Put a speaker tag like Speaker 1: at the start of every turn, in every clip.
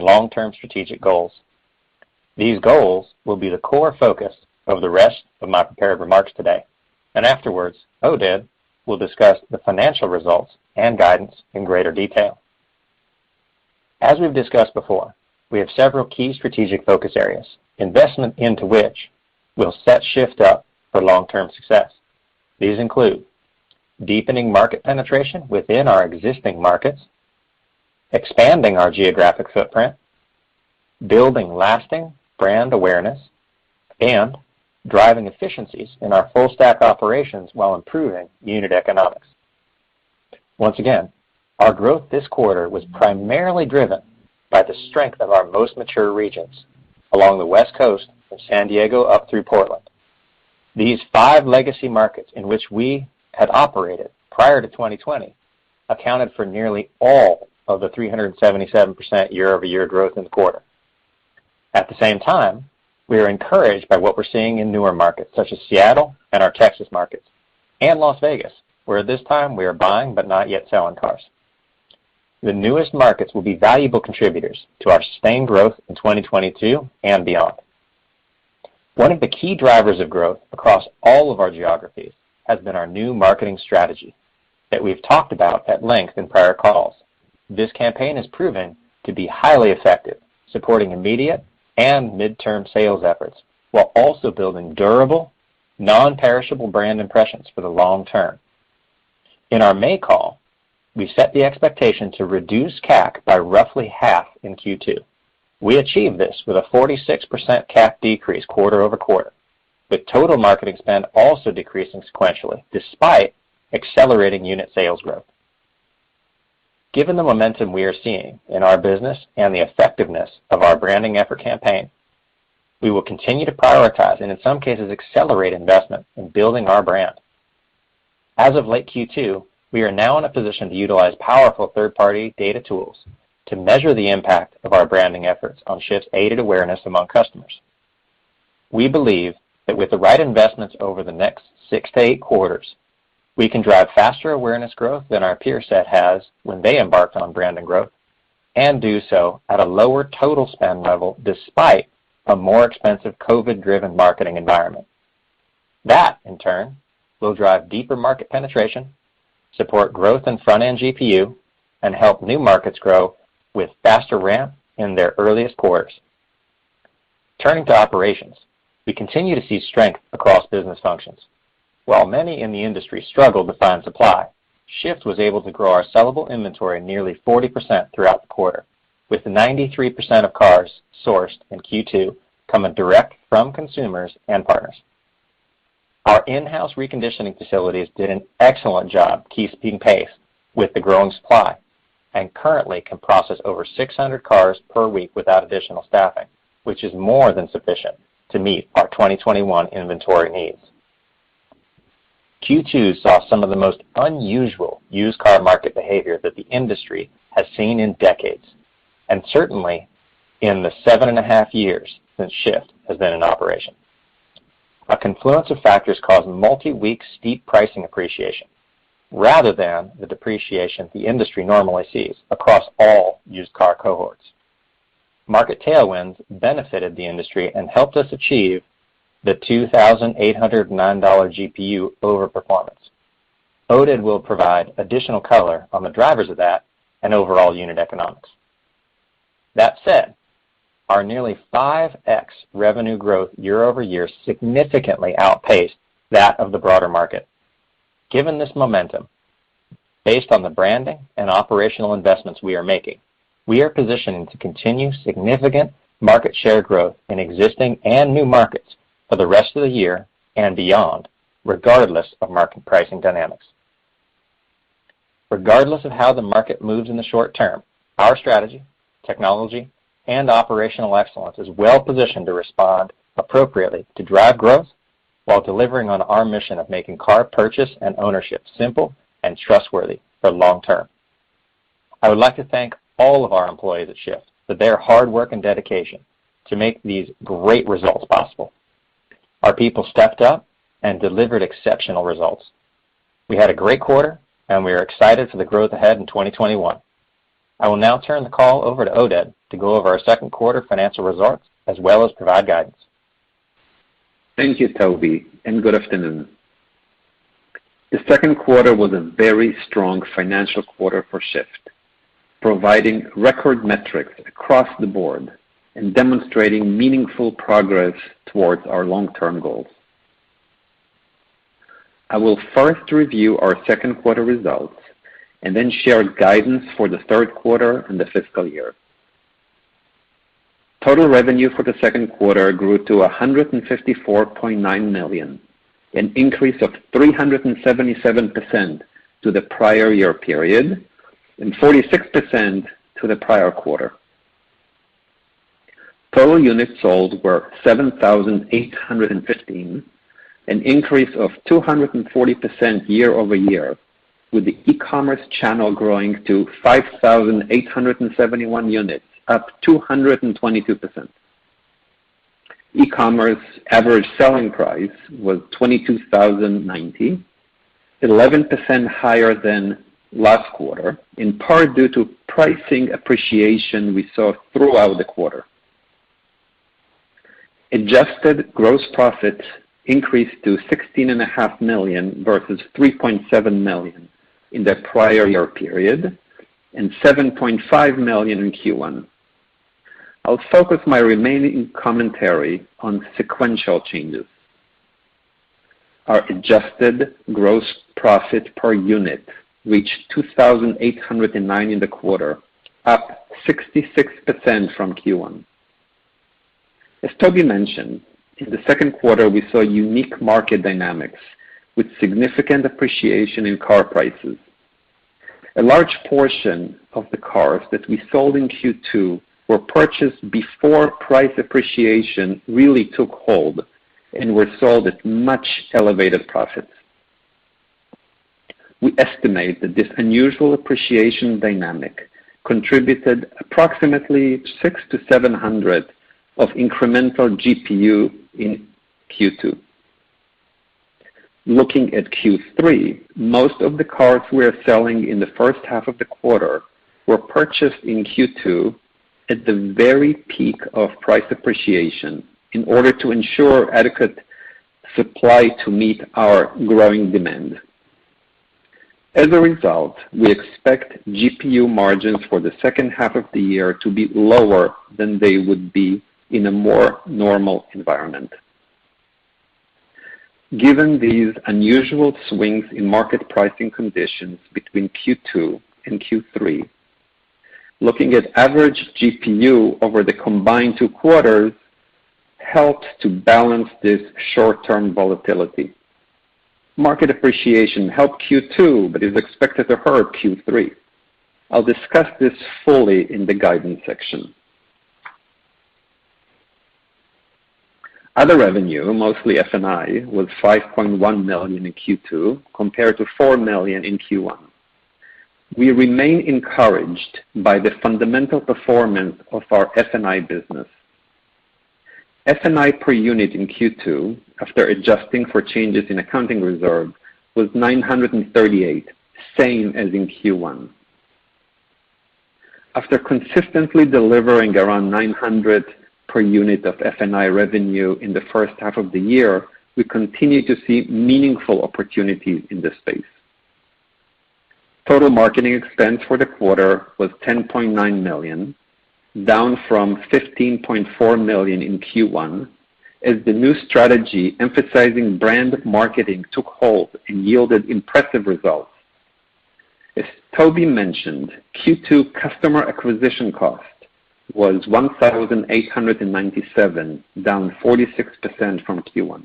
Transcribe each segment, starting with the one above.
Speaker 1: and long-term strategic goals. These goals will be the core focus of the rest of my prepared remarks today, and afterwards, Oded will discuss the financial results and guidance in greater detail. As we've discussed before, we have several key strategic focus areas, investment into which will set Shift up for long-term success. These include deepening market penetration within our existing markets, expanding our geographic footprint, building lasting brand awareness, and driving efficiencies in our full-stack operations while improving unit economics. Once again, our growth this quarter was primarily driven by the strength of our most mature regions along the West Coast from San Diego up through Portland. These 5 legacy markets in which we had operated prior to 2020 accounted for nearly all of the 377% year-over-year growth in the quarter. At the same time, we are encouraged by what we're seeing in newer markets such as Seattle and our Texas markets, and Las Vegas, where at this time we are buying but not yet selling cars. The newest markets will be valuable contributors to our sustained growth in 2022 and beyond. One of the key drivers of growth across all of our geographies has been our new marketing strategy that we've talked about at length in prior calls. This campaign is proven to be highly effective, supporting immediate and midterm sales efforts, while also building durable, non-perishable brand impressions for the long term. In our May call, we set the expectation to reduce CAC by roughly half in Q2. We achieved this with a 46% CAC decrease quarter over quarter, with total marketing spend also decreasing sequentially, despite accelerating unit sales growth. Given the momentum we are seeing in our business and the effectiveness of our branding effort campaign, we will continue to prioritize and in some cases accelerate investment in building our brand. As of late Q2, we are now in a position to utilize powerful third-party data tools to measure the impact of our branding efforts on Shift's aided awareness among customers. We believe that with the right investments over the next 6 to 8 quarters, we can drive faster awareness growth than our peer set has when they embarked on branding growth, and do so at a lower total spend level despite a more expensive COVID-driven marketing environment. That, in turn, will drive deeper market penetration, support growth in front-end GPU, and help new markets grow with faster ramp in their earliest quarters. Turning to operations, we continue to see strength across business functions. While many in the industry struggled to find supply, Shift was able to grow our sellable inventory nearly 40% throughout the quarter, with 93% of cars sourced in Q2 coming direct from consumers and partners. Our in-house reconditioning facilities did an excellent job keeping pace with the growing supply, and currently can process over 600 cars per week without additional staffing, which is more than sufficient to meet our 2021 inventory needs. Q2 saw some of the most unusual used car market behavior that the industry has seen in decades, and certainly in the 7.5 years since Shift has been in operation. A confluence of factors caused multi-week steep pricing appreciation, rather than the depreciation the industry normally sees across all used car cohorts. Market tailwinds benefited the industry and helped us achieve the $2,809 GPU overperformance. Oded will provide additional color on the drivers of that and overall unit economics. That said, our nearly 5x revenue growth year over year significantly outpaced that of the broader market. Given this momentum, based on the branding and operational investments we are making, we are positioning to continue significant market share growth in existing and new markets for the rest of the year and beyond, regardless of market pricing dynamics. Regardless of how the market moves in the short term, our strategy, technology, and operational excellence is well positioned to respond appropriately to drive growth while delivering on our mission of making car purchase and ownership simple and trustworthy for long term. I would like to thank all of our employees at Shift for their hard work and dedication to make these great results possible. Our people stepped up and delivered exceptional results. We had a great quarter, and we are excited for the growth ahead in 2021. I will now turn the call over to Oded to go over our second quarter financial results as well as provide guidance.
Speaker 2: Thank you, Toby, and good afternoon. The second quarter was a very strong financial quarter for Shift, providing record metrics across the board and demonstrating meaningful progress towards our long-term goals. I will first review our second quarter results and then share guidance for the third quarter and the fiscal year. Total revenue for the second quarter grew to $154.9 million, an increase of 377% to the prior year period and 46% to the prior quarter. Total units sold were 7,815, an increase of 240% year over year, with the e-commerce channel growing to 5,871 units, up 222%. E-commerce average selling price was $22,090, 11% higher than last quarter, in part due to pricing appreciation we saw throughout the quarter. Adjusted gross profit increased to $16.5 million versus $3.7 million in the prior year period and $7.5 million in Q1. I'll focus my remaining commentary on sequential changes. Our adjusted gross profit per unit reached $2,809 in the quarter, up 66% from Q1. As Toby mentioned, in the second quarter we saw unique market dynamics with significant appreciation in car prices. A large portion of the cars that we sold in Q2 were purchased before price appreciation really took hold and were sold at much elevated profits. We estimate that this unusual appreciation dynamic contributed approximately 600 to 700 of incremental GPU in Q2. Looking at Q3, most of the cars we are selling in the first half of the quarter were purchased in Q2 at the very peak of price appreciation in order to ensure adequate supply to meet our growing demand. As a result, we expect GPU margins for the second half of the year to be lower than they would be in a more normal environment. Given these unusual swings in market pricing conditions between Q2 and Q3, looking at average GPU over the combined 2 quarters helps to balance this short-term volatility. Market appreciation helped Q2, but is expected to hurt Q3. I'll discuss this fully in the guidance section. Other revenue, mostly F&I, was $5.1 million in Q2 compared to $4 million in Q1. We remain encouraged by the fundamental performance of our F&I business. F&I per unit in Q2, after adjusting for changes in accounting reserve, was $938, same as in Q1. After consistently delivering around $900 per unit of F&I revenue in the first half of the year, we continue to see meaningful opportunities in this space. Total marketing expense for the quarter was $10.9 million, down from $15.4 million in Q1, as the new strategy emphasizing brand marketing took hold and yielded impressive results. As Toby mentioned, Q2 customer acquisition cost was $1,897, down 46% from Q1.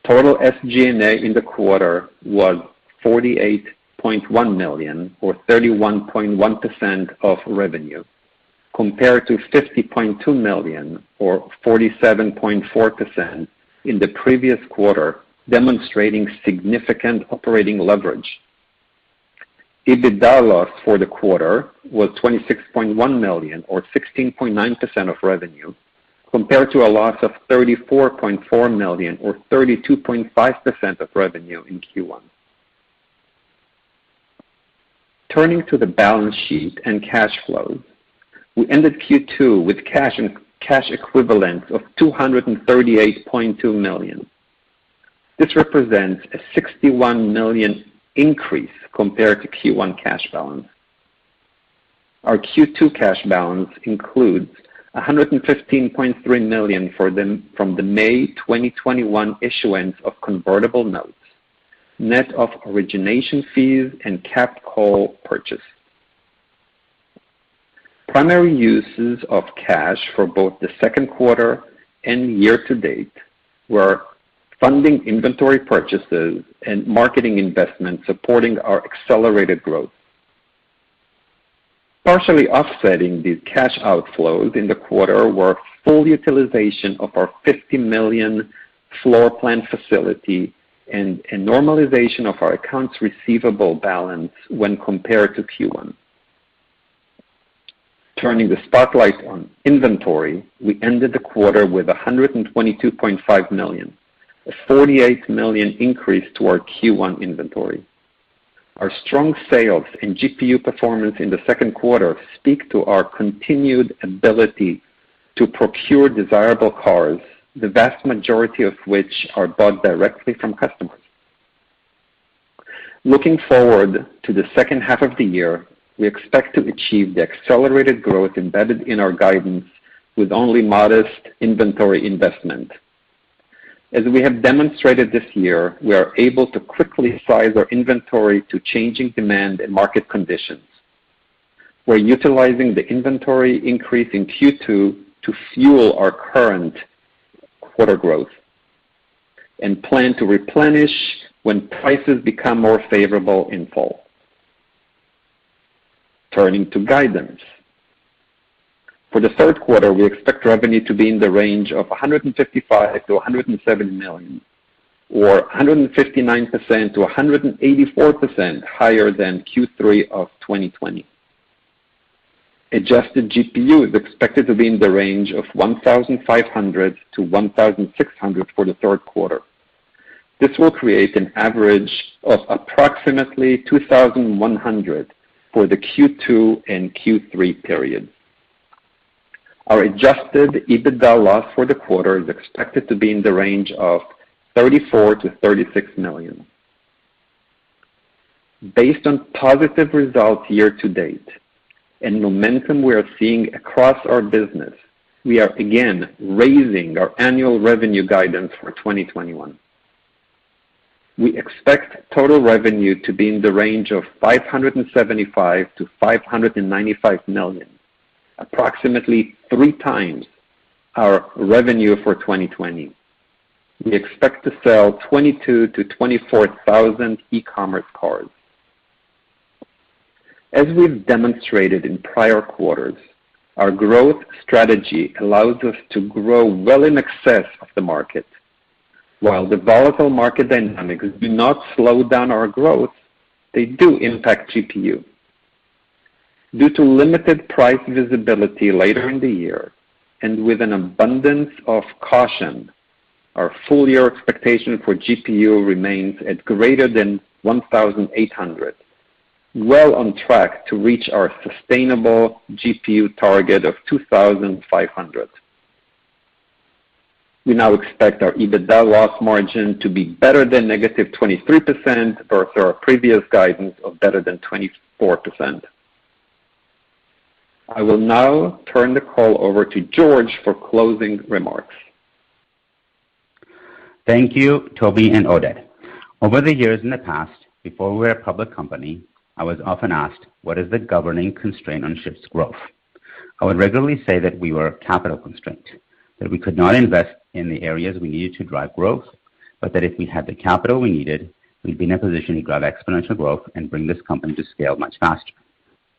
Speaker 2: Total SG&A in the quarter was $48.1 million, or 31.1% of revenue, compared to $50.2 million, or 47.4% in the previous quarter, demonstrating significant operating leverage. EBITDA loss for the quarter was $26.1 million, or 16.9% of revenue, compared to a loss of $34.4 million, or 32.5% of revenue in Q1. Turning to the balance sheet and cash flows, we ended Q2 with cash and cash equivalents of $238.2 million. This represents a $61 million increase compared to Q1 cash balance. Our Q2 cash balance includes $115.3 million from the May 2021 issuance of convertible notes, net of origination fees and capped call purchase. Primary uses of cash for both the second quarter and year-to-date were funding inventory purchases and marketing investments supporting our accelerated growth. Partially offsetting these cash outflows in the quarter were full utilization of our $50 million floor plan facility and a normalization of our accounts receivable balance when compared to Q1. Turning the spotlight on inventory, we ended the quarter with $122.5 million, a $48 million increase to our Q1 inventory. Our strong sales and GPU performance in the second quarter speak to our continued ability to procure desirable cars, the vast majority of which are bought directly from customers. Looking forward to the second half of the year, we expect to achieve the accelerated growth embedded in our guidance with only modest inventory investment. As we have demonstrated this year, we are able to quickly size our inventory to changing demand and market conditions. We're utilizing the inventory increase in Q2 to fuel our current quarter growth and plan to replenish when prices become more favorable in fall. Turning to guidance. For the third quarter, we expect revenue to be in the range of $155 to $170 million, or 159% to 184% higher than Q3 of 2020. Adjusted GPU is expected to be in the range of 1,500 to 1,600 for the third quarter. This will create an average of approximately 2,100 for the Q2 and Q3 periods. Our adjusted EBITDA loss for the quarter is expected to be in the range of $34 to $36 million. Based on positive results year-to-date and momentum we are seeing across our business, we are again raising our annual revenue guidance for 2021. We expect total revenue to be in the range of $575 to $595 million, approximately 3 times our revenue for 2020. We expect to sell 22,000 to 24,000 e-commerce cars. As we've demonstrated in prior quarters, our growth strategy allows us to grow well in excess of the market. While the volatile market dynamics do not slow down our growth, they do impact GPU. Due to limited price visibility later in the year, and with an abundance of caution, our full-year expectation for GPU remains at greater than 1,800, well on track to reach our sustainable GPU target of 2,500. We now expect our EBITDA loss margin to be better than negative 23% versus our previous guidance of better than 24%. I will now turn the call over to George for closing remarks.
Speaker 3: Thank you, Toby and Oded. Over the years in the past, before we were a public company, I was often asked, what is the governing constraint on Shift's growth? I would regularly say that we were capital constrained, that we could not invest in the areas we needed to drive growth, but that if we had the capital we needed, we'd be in a position to drive exponential growth and bring this company to scale much faster.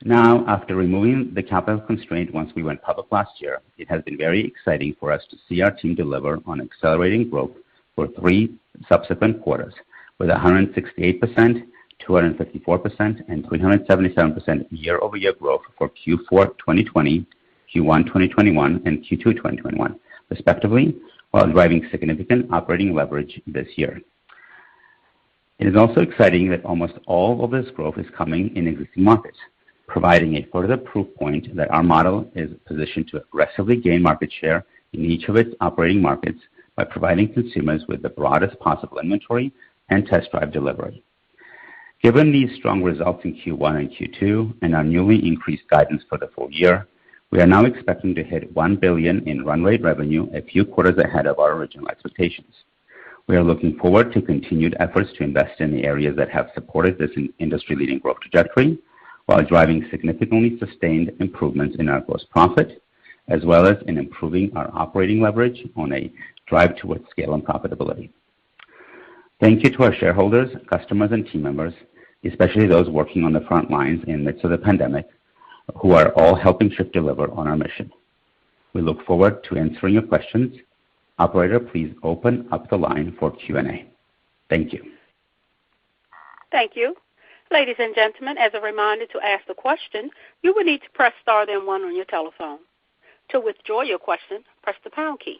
Speaker 3: Now, after removing the capital constraint once we went public last year, it has been very exciting for us to see our team deliver on accelerating growth for 3 subsequent quarters, with 168%, 254%, and 377% year-over-year growth for Q4 2020, Q1 2021, and Q2 2021, respectively, while driving significant operating leverage this year. It is also exciting that almost all of this growth is coming in existing markets, providing a further proof point that our model is positioned to aggressively gain market share in each of its operating markets by providing consumers with the broadest possible inventory and test drive delivery. Given these strong results in Q1 and Q2 and our newly increased guidance for the full year, we are now expecting to hit $1 billion in run rate revenue a few quarters ahead of our original expectations. We are looking forward to continued efforts to invest in the areas that have supported this industry-leading growth trajectory, while driving significantly sustained improvements in our gross profit, as well as in improving our operating leverage on a drive towards scale and profitability. Thank you to our shareholders, customers, and team members, especially those working on the front lines in the midst of the pandemic, who are all helping Shift deliver on our mission. We look forward to answering your questions. Operator, please open up the line for Q&A. Thank you.
Speaker 4: Thank you. Ladies and gentlemen, as a reminder, to ask the question, you will need to press star then one on your telephone. To withdraw your question, press the pound key.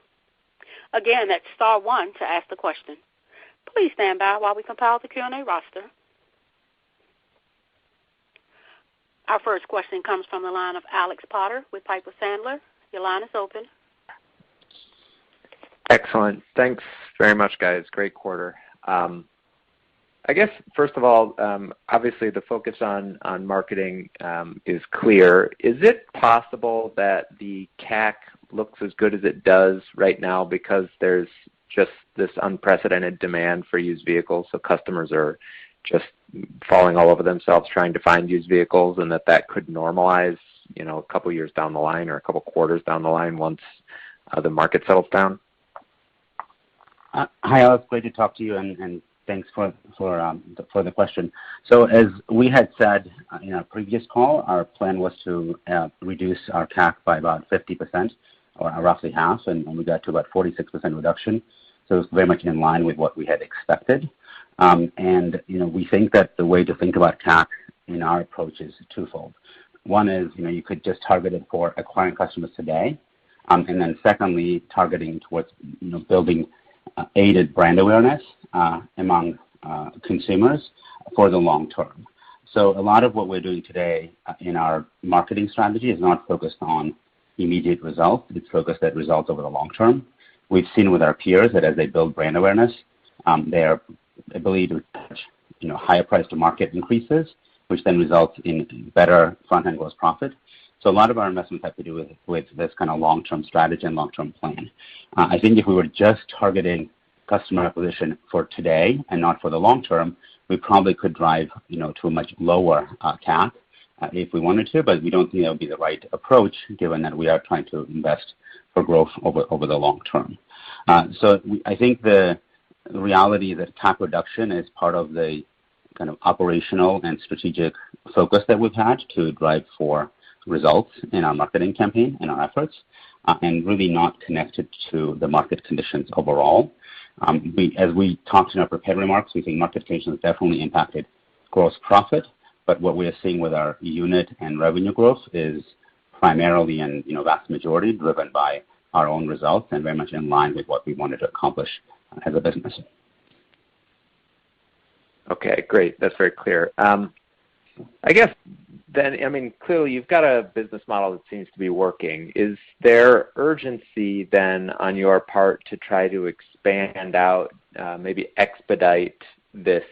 Speaker 4: Again, that's star one to ask the question. Please stand by while we compile the Q&A roster. Our first question comes from the line of Alex Potter with Piper Sandler. Your line is open.
Speaker 5: Excellent. Thanks very much, guys. Great quarter. I guess, first of all, obviously the focus on marketing is clear. Is it possible that the CAC looks as good as it does right now because there's just this unprecedented demand for used vehicles, so customers are just falling all over themselves trying to find used vehicles, and that could normalize, a couple years down the line or a couple quarters down the line once the market settles down?
Speaker 3: Hi, Alex. Great to talk to you, and thanks for the question. So as we had said in our previous call, our plan was to reduce our CAC by about 50%, or roughly half, and we got to about 46% reduction. So it's very much in line with what we had expected. We think that the way to think about CAC in our approach is twofold. One is, you could just target it for acquiring customers today, and then secondly, targeting towards, building aided brand awareness among consumers for the long term. So a lot of what we're doing today in our marketing strategy is not focused on immediate results. It's focused at results over the long term. We've seen with our peers that as they build brand awareness, their ability to touch, higher price to market increases, which then results in better front-end gross profit. So a lot of our investments have to do with this kind of long-term strategy and long-term plan. I think if we were just targeting customer acquisition for today and not for the long term, we probably could drive, to a much lower CAC if we wanted to, but we don't think that would be the right approach given that we are trying to invest for growth over the long term. I think the reality is that CAC reduction is part of the kind of operational and strategic focus that we've had to drive for results in our marketing campaign and our efforts, and really not connected to the market conditions overall. As we talked in our prepared remarks, we think market conditions definitely impacted gross profit, but what we are seeing with our unit and revenue growth is primarily and vast majority driven by our own results and very much in line with what we wanted to accomplish as a business.
Speaker 5: Okay, great. That's very clear. I guess then, clearly you've got a business model that seems to be working. Is there urgency then on your part to try to expand out, maybe expedite this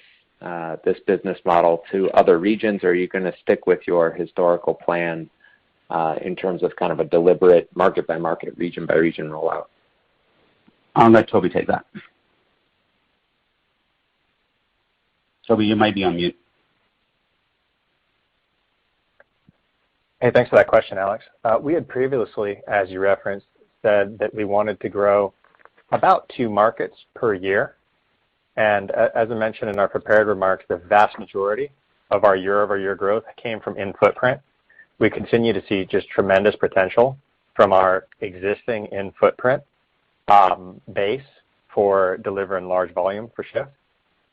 Speaker 5: business model to other regions, or are you going to stick with your historical plan in terms of kind of a deliberate market by market, region by region rollout?
Speaker 3: I'll let Toby take that. Toby, you might be on mute.
Speaker 1: Hey, thanks for that question, Alex. We had previously, as you referenced, said that we wanted to grow about 2 markets per year. And as I mentioned in our prepared remarks, the vast majority of our year-over-year growth came from in footprint. We continue to see just tremendous potential from our existing in footprint base for delivering large volume for Shift.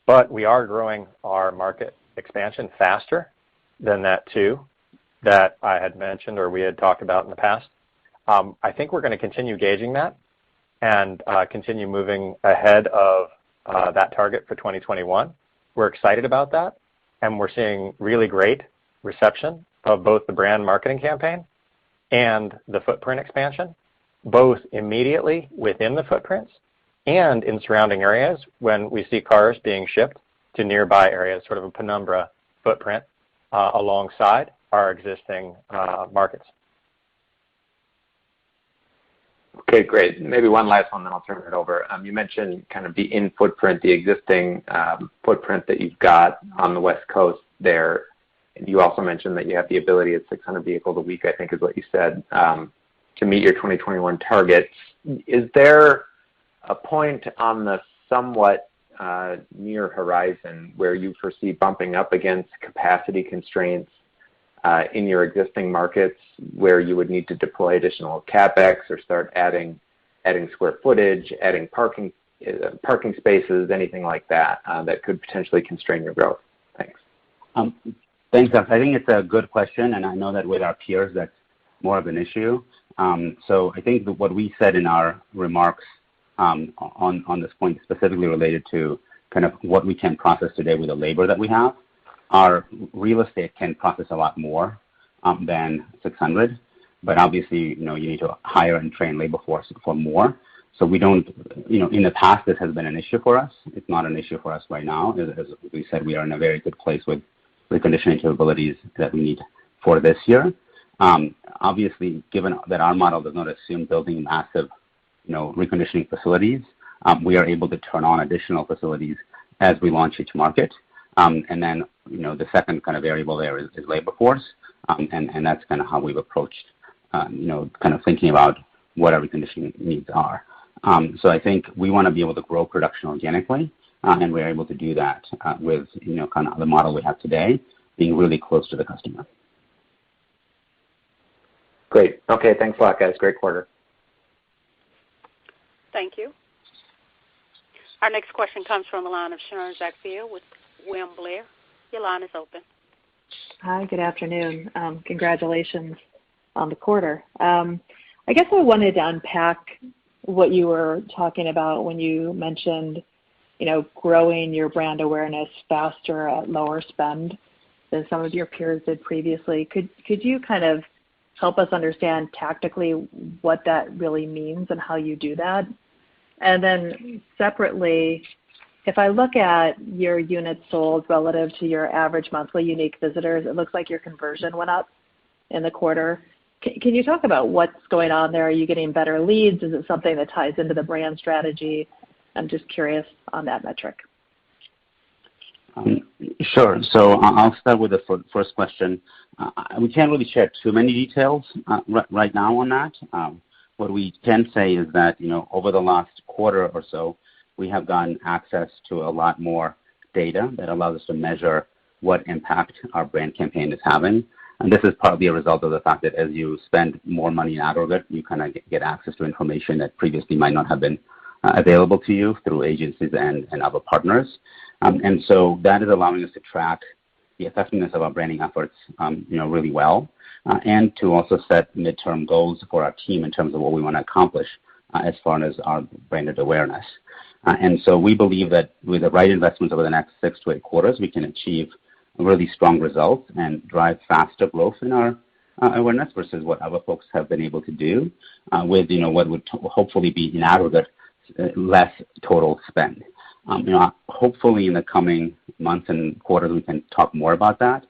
Speaker 1: But we are growing our market expansion faster than that too, that I had mentioned or we had talked about in the past. I think we're going to continue gauging that and continue moving ahead of that target for 2021. We're excited about that, and we're seeing really great reception of both the brand marketing campaign and the footprint expansion, both immediately within the footprints and in surrounding areas when we see cars being shipped to nearby areas, sort of a penumbra footprint alongside our existing markets.
Speaker 5: Okay, great. Maybe one last one, then I'll turn it over. You mentioned kind of the in-footprint, the existing footprint that you've got on the West Coast there. And you also mentioned that you have the ability at 600 vehicles a week, I think is what you said, to meet your 2021 targets. Is there a point on the somewhat near horizon where you foresee bumping up against capacity constraints in your existing markets where you would need to deploy additional CapEx or start adding square footage, adding parking spaces, anything like that that could potentially constrain your growth? Thanks.
Speaker 3: Thanks, Alex. I think it's a good question, and I know that with our peers that's more of an issue. So I think what we said in our remarks on this point specifically related to kind of what we can process today with the labor that we have. Our real estate can process a lot more than 600, but obviously, you need to hire and train labor force for more. So we don't, in the past, this has been an issue for us. It's not an issue for us right now. As we said, we are in a very good place with reconditioning capabilities that we need for this year. Obviously, given that our model does not assume building massive, reconditioning facilities, we are able to turn on additional facilities as we launch each market. And then, the second kind of variable there is labor force, and that's kind of how we've approached, kind of thinking about what our reconditioning needs are. So I think we want to be able to grow production organically, and we're able to do that with, kind of the model we have today, being really close to the customer.
Speaker 5: Great. Okay, thanks a lot, guys. Great quarter.
Speaker 4: Thank you. Our next question comes from the line of Sharon Zackfia with William Blair. Your line is open.
Speaker 6: Hi, good afternoon. Congratulations on the quarter. I guess I wanted to unpack what you were talking about when you mentioned, growing your brand awareness faster at lower spend than some of your peers did previously. Could you kind of help us understand tactically what that really means and how you do that? And then separately, if I look at your units sold relative to your average monthly unique visitors, it looks like your conversion went up in the quarter. Can you talk about what's going on there? Are you getting better leads? Is it something that ties into the brand strategy? I'm just curious on that metric.
Speaker 3: Sure. So I'll start with the first question. We can't really share too many details right now on that. What we can say is that, over the last quarter or so, we have gotten access to a lot more data that allows us to measure what impact our brand campaign is having. And this is partly a result of the fact that as you spend more money in aggregate, you kind of get access to information that previously might not have been available to you through agencies and other partners. And so that is allowing us to track the effectiveness of our branding efforts, really well, and to also set midterm goals for our team in terms of what we want to accomplish as far as our branded awareness. And so we believe that with the right investments over the next 6 to 8 quarters, we can achieve really strong results and drive faster growth in our awareness versus what other folks have been able to do with, what would hopefully be in aggregate less total spend. Hopefully in the coming months and quarters we can talk more about that.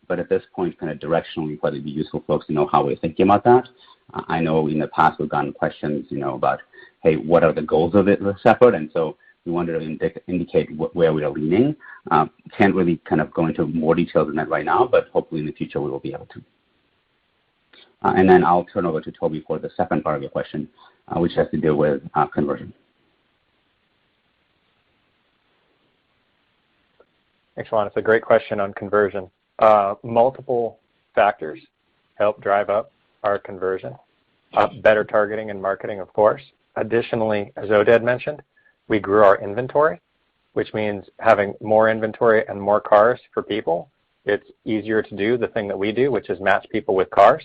Speaker 3: But at this point, kind of directionally, whether it'd be useful for folks to know how we're thinking about that. I know in the past we've gotten questions, about, hey, what are the goals of this effort? And so we wanted to indicate where we are leaning. Can't really kind of go into more details than that right now, but hopefully in the future we will be able to. And then I'll turn over to Toby for the second part of your question, which has to do with conversion.
Speaker 1: Excellent. It's a great question on conversion. Multiple factors help drive up our conversion. Better targeting and marketing, of course. Additionally, as Oded mentioned, we grew our inventory, which means having more inventory and more cars for people. It's easier to do the thing that we do, which is match people with cars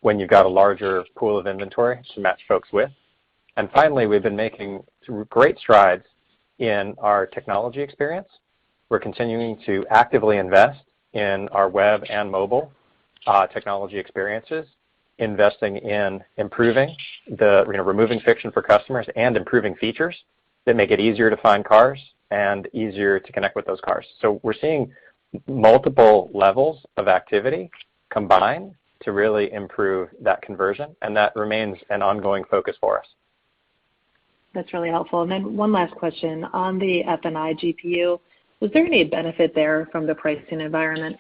Speaker 1: when you've got a larger pool of inventory to match folks with. And finally, we've been making great strides in our technology experience. We're continuing to actively invest in our web and mobile technology experiences, investing in improving removing friction for customers and improving features that make it easier to find cars and easier to connect with those cars. So we're seeing multiple levels of activity combined to really improve that conversion, and that remains an ongoing focus for us.
Speaker 6: That's really helpful. And then one last question. On the F&I GPU, was there any benefit there from the pricing environment?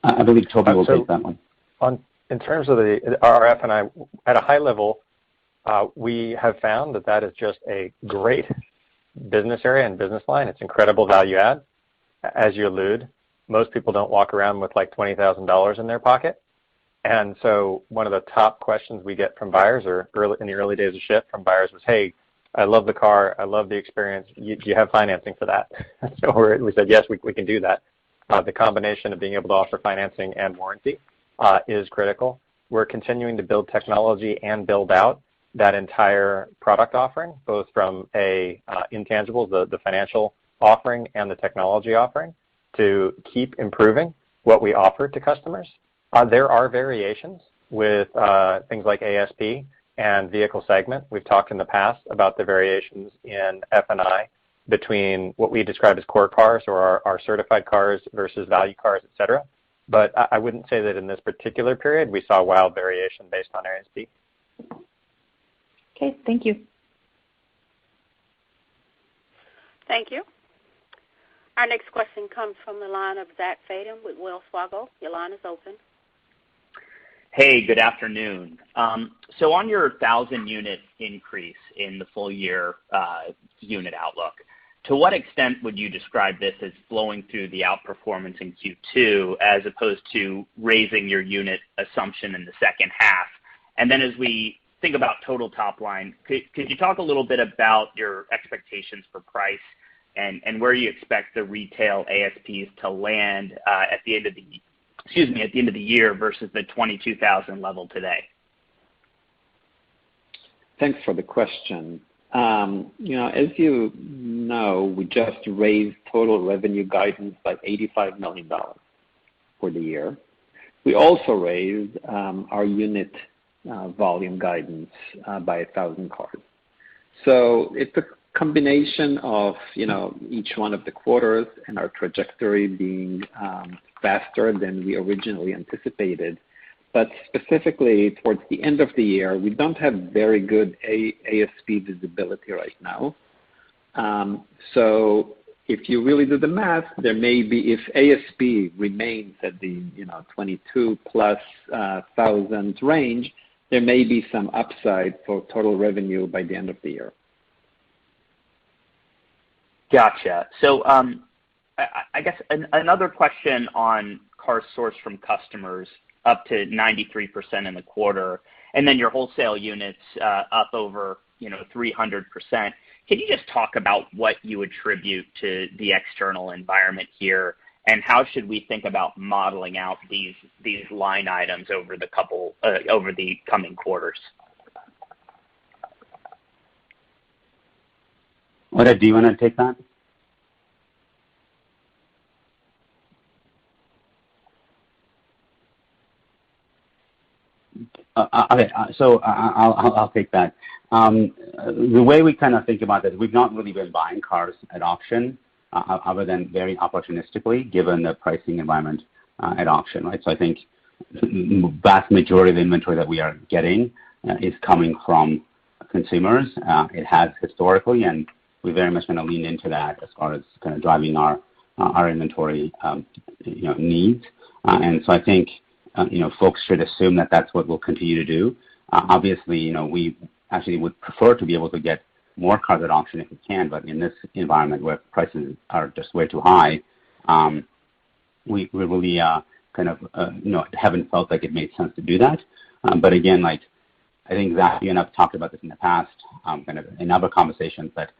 Speaker 3: I believe Toby will take that one.
Speaker 1: In terms of our F&I, at a high level, we have found that is just a great business area and business line. It's incredible value add. As you allude, most people don't walk around with like $20,000 in their pocket. And so one of the top questions we get from buyers, or in the early days of Shift from buyers, was, hey, I love the car, I love the experience, do you have financing for that? So we said, yes, we can do that. The combination of being able to offer financing and warranty is critical. We're continuing to build technology and build out that entire product offering, both from intangibles, the financial offering and the technology offering, to keep improving what we offer to customers. There are variations with things like ASP and vehicle segment. We've talked in the past about the variations in F&I between what we describe as core cars or our certified cars versus value cars, et cetera. But I wouldn't say that in this particular period we saw wild variation based on ASP.
Speaker 6: Okay, thank you.
Speaker 4: Thank you. Our next question comes from the line of Zach Fadem with Wells Fargo. Your line is open.
Speaker 7: Hey, good afternoon. So on your 1,000-unit increase in the full year unit outlook, to what extent would you describe this as flowing through the outperformance in Q2 as opposed to raising your unit assumption in the second half? And then as we think about total top line, could you talk a little bit about your expectations for price and where you expect the retail ASPs to land at the end of the year versus the 22,000 level today?
Speaker 2: Thanks for the question. As you know, we just raised total revenue guidance by $85 million for the year. We also raised our unit volume guidance by 1,000 cars. So it's a combination of each one of the quarters and our trajectory being faster than we originally anticipated. But specifically towards the end of the year, we don't have very good ASP visibility right now. So if you really do the math, there may be, if ASP remains at the 22 plus thousand range, there may be some upside for total revenue by the end of the year.
Speaker 7: Gotcha. So I guess another question on cars sourced from customers, up to 93% in the quarter, and then your wholesale units up over 300%. Can you just talk about what you attribute to the external environment here, and how should we think about modeling out these line items over the coming quarters?
Speaker 3: Oded, do you want to take that? Okay, so I'll take that. The way we kind of think about it, we've not really been buying cars at auction, other than very opportunistically, given the pricing environment at auction, right? So I think the vast majority of the inventory that we are getting is coming from consumers. It has historically, and we very much going to lean into that as far as kind of driving our inventory needs. And so I think folks should assume that that's what we'll continue to do. Obviously, we actually would prefer to be able to get more cars at auction if we can, but in this environment where prices are just way too high, we really kind of haven't felt like it made sense to do that. But again, I think Zach, you and I've talked about this in the past, kind of in other conversations, that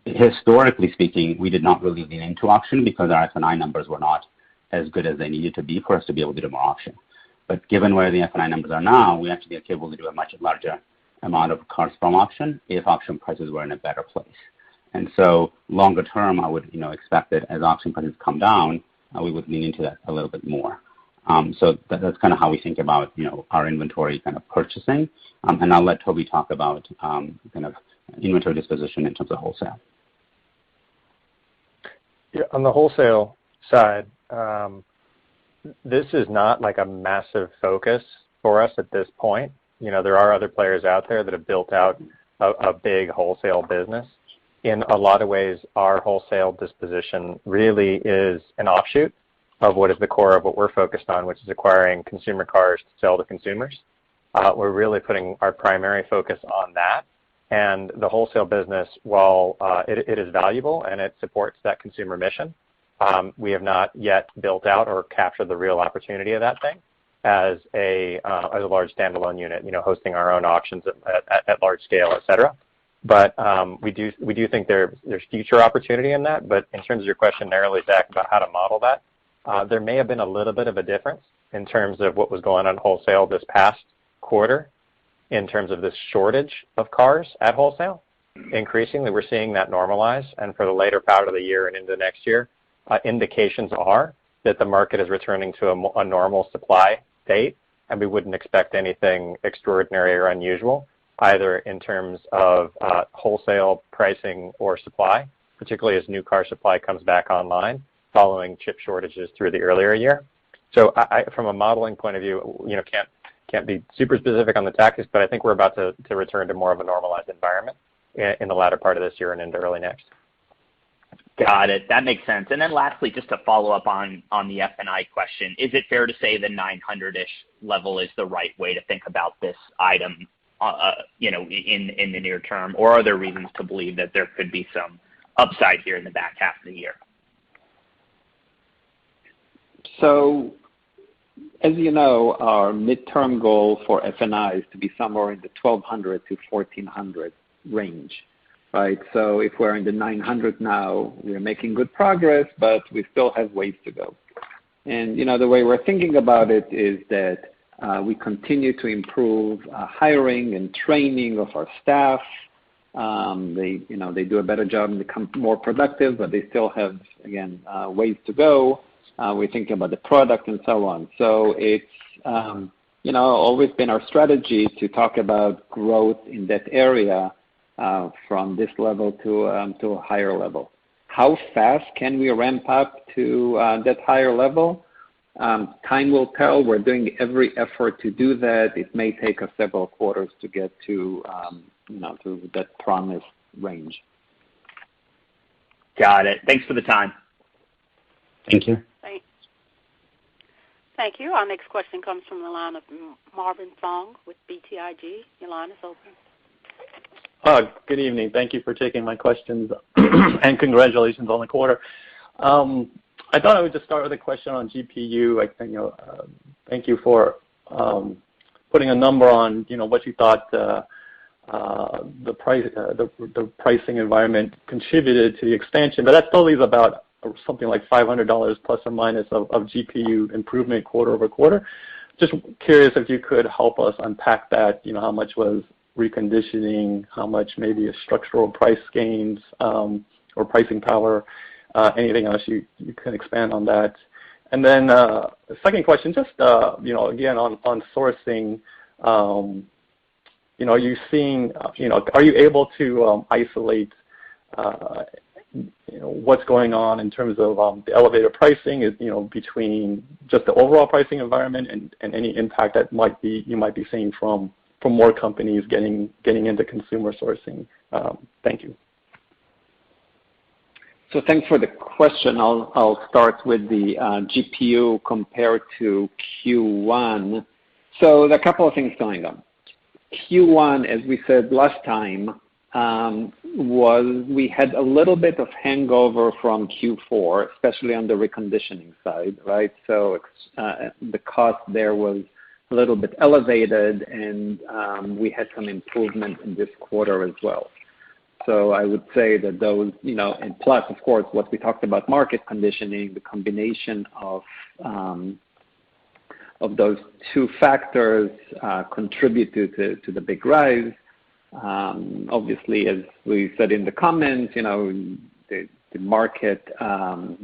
Speaker 3: historically speaking, we did not really lean into auction because our F&I numbers were not as good as they needed to be for us to be able to do more auction. But given where the F&I numbers are now, we actually are capable to do a much larger amount of cars from auction if auction prices were in a better place. And so longer term, I would expect that as auction prices come down, we would lean into that a little bit more. So that's kind of how we think about our inventory kind of purchasing. And I'll let Toby talk about kind of inventory disposition in terms of wholesale.
Speaker 1: Yeah, on the wholesale side, this is not like a massive focus for us at this point. There are other players out there that have built out a big wholesale business. In a lot of ways, our wholesale disposition really is an offshoot of what is the core of what we're focused on, which is acquiring consumer cars to sell to consumers. We're really putting our primary focus on that. And the wholesale business, while it is valuable and it supports that consumer mission, we have not yet built out or captured the real opportunity of that thing as a large standalone unit, hosting our own auctions at large scale, et cetera. But we do think there's future opportunity in that. But in terms of your question narrowly, Zach, about how to model that, there may have been a little bit of a difference in terms of what was going on wholesale this past quarter in terms of this shortage of cars at wholesale. Increasingly, we're seeing that normalize. And for the later part of the year and into next year, indications are that the market is returning to a normal supply state, and we wouldn't expect anything extraordinary or unusual, either in terms of wholesale pricing or supply, particularly as new car supply comes back online following chip shortages through the earlier year. So from a modeling point of view, can't be super specific on the tactics, but I think we're about to return to more of a normalized environment in the latter part of this year and into early next.
Speaker 7: Got it. That makes sense. And then lastly, just to follow up on the F&I question, is it fair to say the 900-ish level is the right way to think about this item, in the near term, or are there reasons to believe that there could be some upside here in the back half of the year?
Speaker 2: So, as you know, our midterm goal for F&I is to be somewhere in the 1,200 to 1,400 range, right? So if we're in the 900 now, we're making good progress, but we still have ways to go. And, the way we're thinking about it is that we continue to improve hiring and training of our staff. They do a better job and become more productive, but they still have, again, ways to go. We're thinking about the product and so on. So it's, always been our strategy to talk about growth in that area from this level to a higher level. How fast can we ramp up to that higher level? Time will tell. We're doing every effort to do that. It may take us several quarters to get to that promised range.
Speaker 7: Got it. Thanks for the time.
Speaker 3: Thank you.
Speaker 4: Thank you. Our next question comes from the line of Marvin Fong with BTIG. Your line is open.
Speaker 8: Good evening. Thank you for taking my questions, and congratulations on the quarter. I thought I would just start with a question on GPU. Thank you for putting a number on what you thought the pricing environment contributed to the expansion, but that still leaves about something like $500 plus or minus of GPU improvement quarter over quarter. Just curious if you could help us unpack that. How much was reconditioning? How much maybe is structural price gains or pricing power? Anything else you can expand on that? And then the second question, just again on sourcing. Are you seeing? Are you able to isolate? What's going on in terms of the elevator pricing is between just the overall pricing environment and any impact that you might be seeing from more companies getting into consumer sourcing. Thank you.
Speaker 2: So thanks for the question. I'll start with the GPU compared to Q1. So there are a couple of things going on. Q1, as we said last time, we had a little bit of hangover from Q4, especially on the reconditioning side, right? So the cost there was a little bit elevated, and we had some improvement in this quarter as well. So I would say that those, and plus, of course, what we talked about, market conditioning, the combination of of those two factors contribute to the big rise. Obviously, as we said in the comments, the market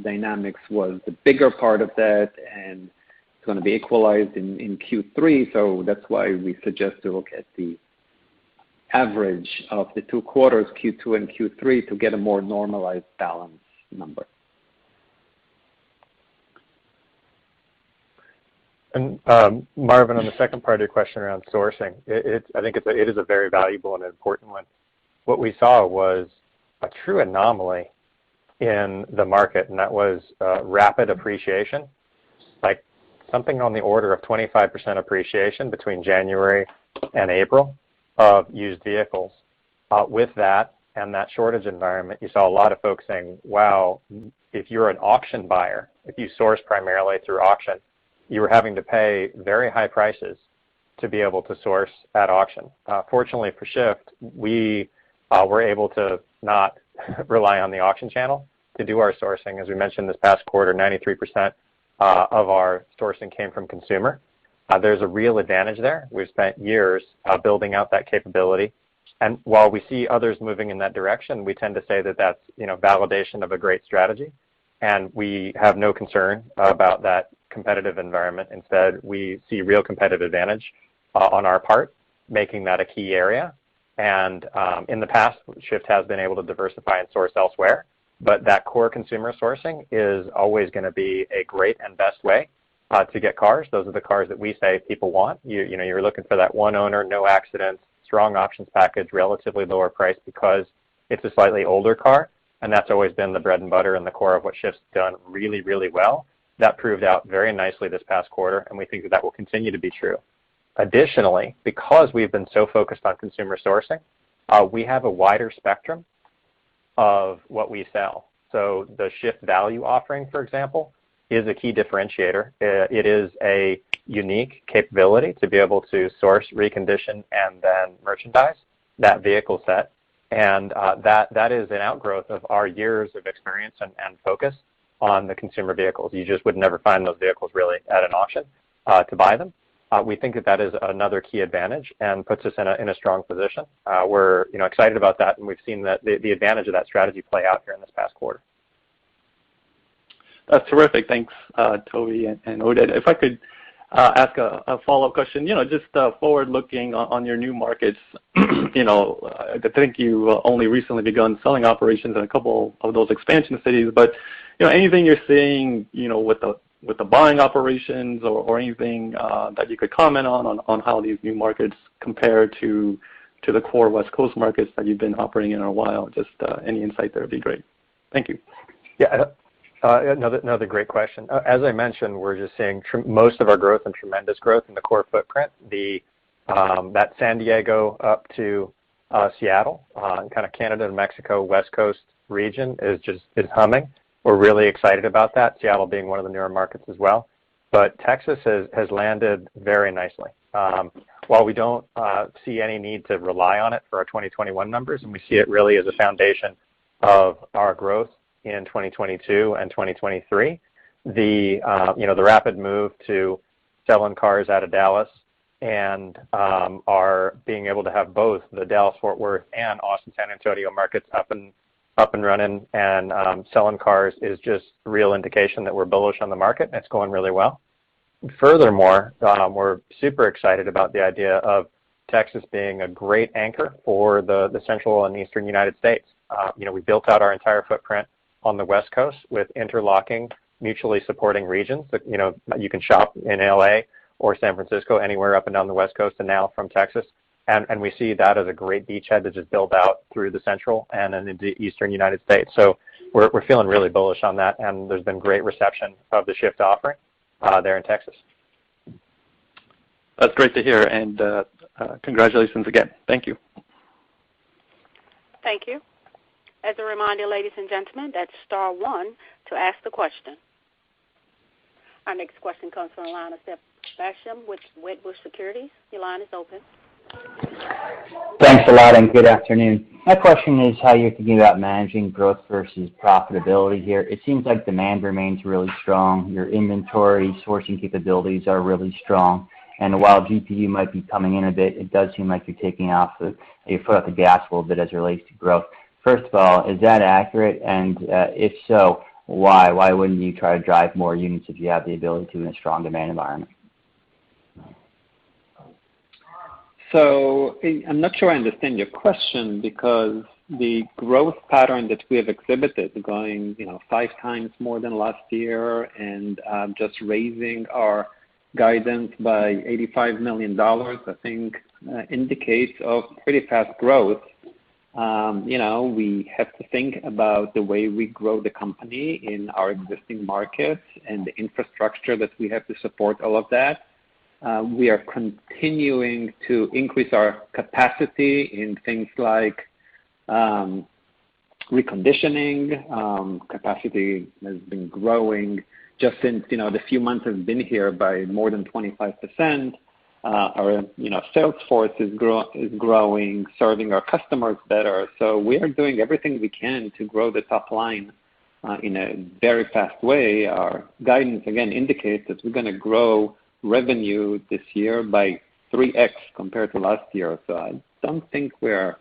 Speaker 2: dynamics was the bigger part of that, and it's going to be equalized in Q3. So that's why we suggest to look at the average of the 2 quarters, Q2 and Q3, to get a more normalized balance number.
Speaker 1: And Marvin, on the second part of your question around sourcing, I think it is a very valuable and important one. What we saw was a true anomaly in the market, and that was rapid appreciation, like something on the order of 25% appreciation between January and April of used vehicles. With that and that shortage environment, you saw a lot of folks saying, wow, if you're an auction buyer, if you source primarily through auction, you were having to pay very high prices to be able to source at auction. Fortunately for Shift, we were able to not rely on the auction channel to do our sourcing. As we mentioned this past quarter, 93% of our sourcing came from consumer. There's a real advantage there. We've spent years building out that capability. And while we see others moving in that direction, we tend to say that that's validation of a great strategy. And we have no concern about that competitive environment. Instead, we see real competitive advantage on our part, making that a key area. And in the past, Shift has been able to diversify and source elsewhere. But that core consumer sourcing is always going to be a great and best way to get cars. Those are the cars that we say people want. You're looking for that one owner, no accidents, strong options package, relatively lower price because it's a slightly older car. And that's always been the bread and butter and the core of what Shift's done really, really well. That proved out very nicely this past quarter, and we think that will continue to be true. Additionally, because we've been so focused on consumer sourcing, we have a wider spectrum of what we sell. So the Shift value offering, for example, is a key differentiator. It is a unique capability to be able to source, recondition, and then merchandise that vehicle set. And that is an outgrowth of our years of experience and focus on the consumer vehicles. You just would never find those vehicles really at an auction to buy them. We think that is another key advantage and puts us in a strong position. We're excited about that, and we've seen that the advantage of that strategy play out here in this past quarter.
Speaker 8: That's terrific. Thanks, Toby and Oded. If I could ask a follow-up question, just forward-looking on your new markets. I think you only recently begun selling operations in a couple of those expansion cities, but anything you're seeing, with the buying operations or anything that you could comment on how these new markets compare to the core West Coast markets that you've been operating in a while. Just any insight there would be great. Thank you.
Speaker 1: Yeah. Another great question. As I mentioned, we're just seeing most of our growth and tremendous growth in the core footprint. That San Diego up to Seattle, kind of Canada and Mexico, West Coast region is humming. We're really excited about that, Seattle being one of the newer markets as well. But Texas has landed very nicely. While we don't see any need to rely on it for our 2021 numbers, and we see it really as a foundation of our growth in 2022 and 2023, the rapid move to selling cars out of Dallas and are being able to have both the Dallas-Fort Worth and Austin-San Antonio markets up and running and selling cars is just real indication that we're bullish on the market, and it's going really well. Furthermore, we're super excited about the idea of Texas being a great anchor for the central and eastern United States. We built out our entire footprint on the West Coast with interlocking, mutually supporting regions. You can shop in LA or San Francisco, anywhere up and down the West Coast, and now from Texas. And we see that as a great beachhead to just build out through the central and then into the eastern United States. So we're feeling really bullish on that, and there's been great reception of the Shift offering there in Texas.
Speaker 8: That's great to hear, and congratulations again. Thank you.
Speaker 4: Thank you. As a reminder, ladies and gentlemen, that's star one to ask the question. Our next question comes from the line of Basham with Wedbush Securities. Your line is open.
Speaker 9: Thanks a lot, and good afternoon. My question is how you're thinking about managing growth versus profitability here. It seems like demand remains really strong. Your inventory sourcing capabilities are really strong. And while GPU might be coming in a bit, it does seem like you're taking your foot off the gas a little bit as it relates to growth. First of all, is that accurate? And if so, why? Why wouldn't you try to drive more units if you have the ability to in a strong demand environment?
Speaker 2: So I'm not sure I understand your question, because the growth pattern that we have exhibited, going 5 times more than last year, and just raising our guidance by $85 million, I think indicates of pretty fast growth. We have to think about the way we grow the company in our existing markets and the infrastructure that we have to support all of that. We are continuing to increase our capacity in things like reconditioning. Capacity has been growing just since the few months I've been here by more than 25%. Our sales force is growing, serving our customers better. So we are doing everything we can to grow the top line in a very fast way. Our guidance again indicates that we're going to grow revenue this year by 3x compared to last year. So I don't think we're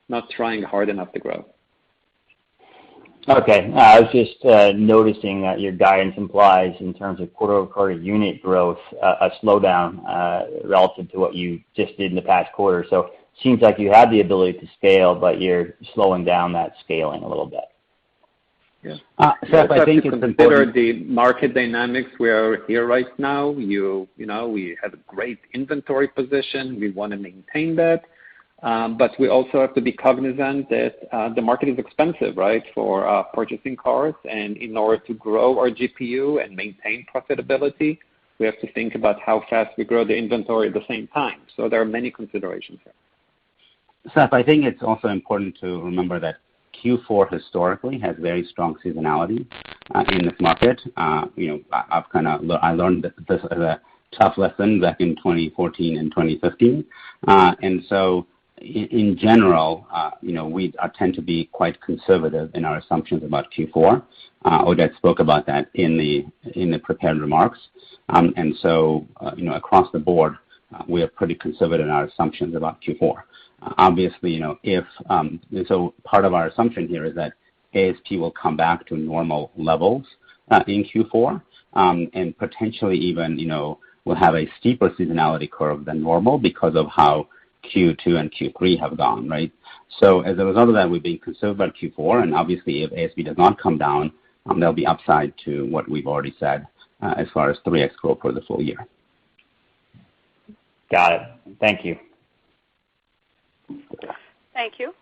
Speaker 2: not trying hard enough to grow.
Speaker 9: Okay. I was just noticing that your guidance implies, in terms of quarter-over-quarter unit growth, a slowdown relative to what you just did in the past quarter. So it seems like you have the ability to scale, but you're slowing down that scaling a little bit.
Speaker 2: Yeah.
Speaker 9: Seth, I think it's
Speaker 2: consider
Speaker 9: important.
Speaker 2: the market dynamics we're here right now. We have a great inventory position. We want to maintain that. But we also have to be cognizant that the market is expensive, right, for purchasing cars. And in order to grow our GPU and maintain profitability, we have to think about how fast we grow the inventory at the same time. So there are many considerations here.
Speaker 3: Seth, I think it's also important to remember that Q4 historically has very strong seasonality in this market. I learned this as a tough lesson back in 2014 and 2015, and so in general, we tend to be quite conservative in our assumptions about Q4. Oded spoke about that in the prepared remarks, and so across the board, we are pretty conservative in our assumptions about Q4. Obviously, so part of our assumption here is that ASP will come back to normal levels in Q4, and potentially even, we'll have a steeper seasonality curve than normal because of how Q2 and Q3 have gone, right? So as a result of that, we're being conservative about Q4, and obviously if ASP does not come down, there'll be upside to what we've already said as far as 3x growth for the full year.
Speaker 9: Got it. Thank you.
Speaker 4: Thank you.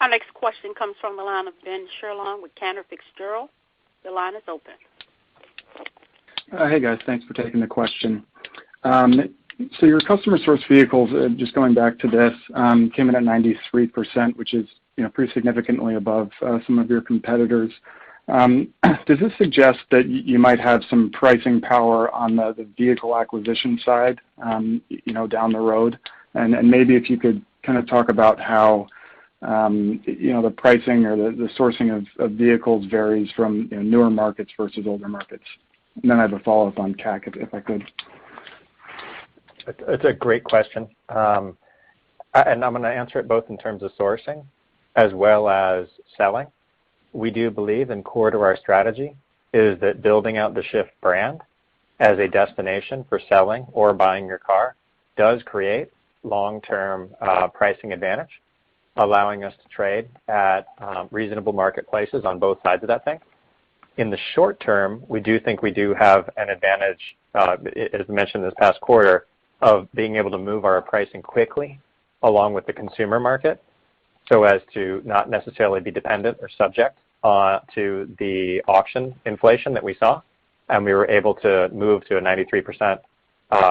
Speaker 4: Our next question comes from the line of Ben Sherlund with Cantor Fitzgerald. The line is open.
Speaker 10: Hey guys, thanks for taking the question. So your customer source vehicles, just going back to this, came in at 93%, which is pretty significantly above some of your competitors. Does this suggest that you might have some pricing power on the vehicle acquisition side, down the road? And maybe if you could kind of talk about how the pricing or the sourcing of vehicles varies from newer markets versus older markets. And then I have a follow-up on CAC, if I could.
Speaker 1: It's a great question. And I'm going to answer it both in terms of sourcing as well as selling. We do believe, and core to our strategy, is that building out the Shift brand as a destination for selling or buying your car does create long-term pricing advantage, allowing us to trade at reasonable marketplaces on both sides of that thing. In the short term, we do think we do have an advantage, as mentioned this past quarter, of being able to move our pricing quickly along with the consumer market so as to not necessarily be dependent or subject to the auction inflation that we saw. And we were able to move to a 93%